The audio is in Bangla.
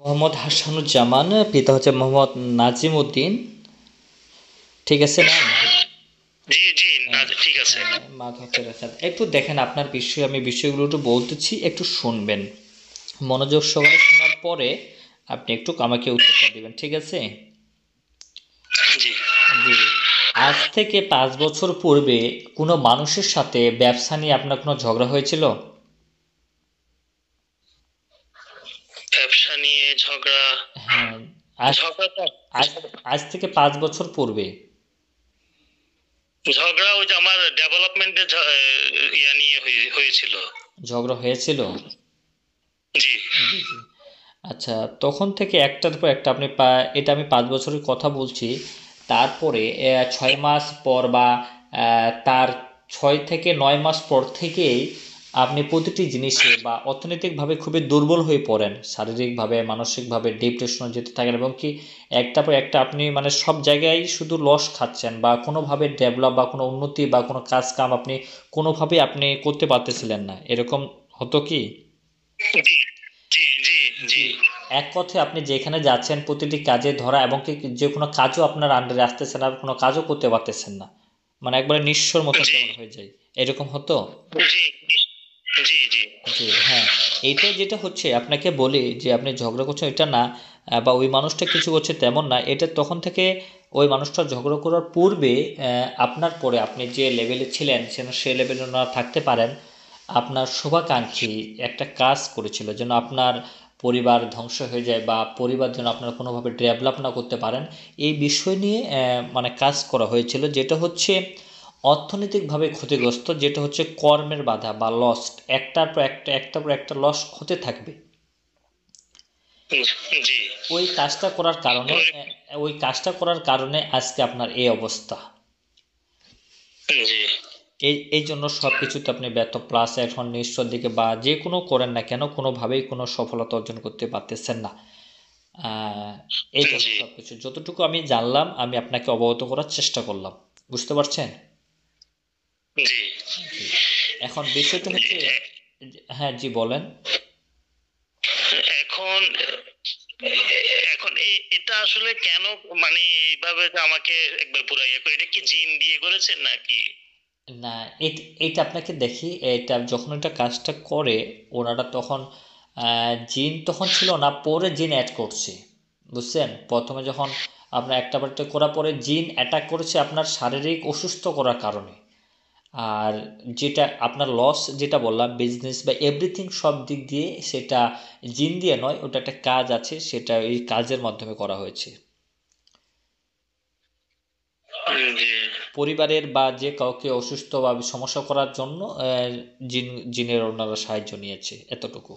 মোহাম্মদ হাসানুজ্জামান, পিতা হচ্ছে মোহাম্মদ নাজিম উদ্দিন। ঠিক আছে ম্যাম? জি জি না ঠিক আছে। মাধবের হাসান, একটু দেখেন আপনার বিষয়ে, আমি বিষয়গুলো একটু বলতেছি, একটু শুনবেন। মনোযোগ সহকারে শোনার পরে আপনি একটু আমাকে উত্তরটা দিবেন, ঠিক আছে? জি। জি। আজ থেকে 5 বছর পূর্বে কোনো মানুষের সাথে ব্যবসা নিয়ে আপনার কোনো ঝগড়া হয়েছিল? ব্যবসা নিয়ে ঝগড়া? হ্যাঁ। আজ ঝগড়াটা আজ আজ থেকে 5 বছর পূর্বে ঝগড়া ওই যে আমার ডেভেলপমেন্টের ইয়া নিয়ে হয়েছিল। ঝগড়া হয়েছিল? জি জি জি। আচ্ছা, তখন থেকে একটার পর একটা আপনি এটা আমি 5 বছরের কথা বলছি। তারপরে 6 মাস পর বা তার 6 থেকে 9 মাস পর থেকেই আপনি প্রতিটি জিনিসে বা অর্থনৈতিকভাবে খুবই দুর্বল হয়ে পড়েন, শারীরিকভাবে মানসিকভাবে ডিপ্রেশনে যেতে থাকেন, এবং কি একটার পর একটা আপনি মানে সব জায়গায় শুধু লস খাচ্ছেন, বা কোনোভাবে ডেভেলপ বা কোনো উন্নতি বা কোনো কাজ কাম আপনি কোনোভাবেই আপনি করতে পারতেছিলেন না, এরকম হতো কি? জি জি জি জি জি। এক কথায় আপনি যেখানে যাচ্ছেন প্রতিটি কাজে ধরা, এবং কি যে কোনো কাজও আপনার আন্ডারে আসতেছে না, কোনো কাজও করতে পারতেছেন না, মানে একবারে নিঃস্বর মতো জি যেমন হয়ে যায়, এরকম হতো? জি জি জি জি হ্যাঁ। এইটাই যেটা হচ্ছে, আপনাকে বলি যে আপনি ঝগড়া করছেন এটা না, বা ওই মানুষটা কিছু করছে তেমন না, এটা তখন থেকে ওই মানুষটা ঝগড়া করার পূর্বে আপনার পরে আপনি যে লেভেলে ছিলেন যেন সে লেভেলে না থাকতে পারেন, আপনার শুভাকাঙ্ক্ষী একটা কাজ করেছিল যেন আপনার পরিবার ধ্বংস হয়ে যায়, বা পরিবার যেন আপনার কোনোভাবে ডেভেলপ না করতে পারেন, এই বিষয় নিয়ে মানে কাজ করা হয়েছিল, যেটা হচ্ছে অর্থনৈতিকভাবে ক্ষতিগ্রস্ত, যেটা হচ্ছে কর্মের বাধা বা লস্ট, একটার পর একটা লস হতে থাকবে। জি ওই কাজটা করার কারণে আজকে আপনার এই অবস্থা। জি এই জন্য সব কিছুতে আপনি ব্যর্থ, প্লাস এখন নিঃস্বর দিকে বা যে কোনো করেন না কেন কোনোভাবেই কোনো সফলতা অর্জন করতে পারতেছেন না। এই জন্য জি সব কিছু যতটুকু আমি জানলাম আমি আপনাকে অবগত করার চেষ্টা করলাম, বুঝতে পারছেন? জি জি। এখন বিষয়টা হচ্ছে, হ্যাঁ জি বলেন। এখন এখন এটা আসলে কেন, মানে এইভাবে যে আমাকে একবার পুরো ইয়ে করে, এটা কি জিন দিয়ে করেছেন নাকি? না, এটা আপনাকে দেখি, এটা যখন এটা কাজটা করে ওনারা তখন জিন তখন ছিল না, পরে জিন অ্যাড করছে, বুঝছেন? প্রথমে যখন আপনার একটা বারটা করার পরে জিন অ্যাটাক করেছে আপনার শারীরিক অসুস্থ করার কারণে। আর যেটা আপনার লস যেটা বললাম বিজনেস বা এভরিথিং সব দিক দিয়ে, সেটা জিন দিয়ে নয়, ওটা একটা কাজ আছে, সেটা এই কাজের মাধ্যমে করা হয়েছে। জি পরিবারের বা যে কাউকে অসুস্থ বা সমস্যা করার জন্য জিনের ওনারা সাহায্য নিয়েছে, এতটুকু।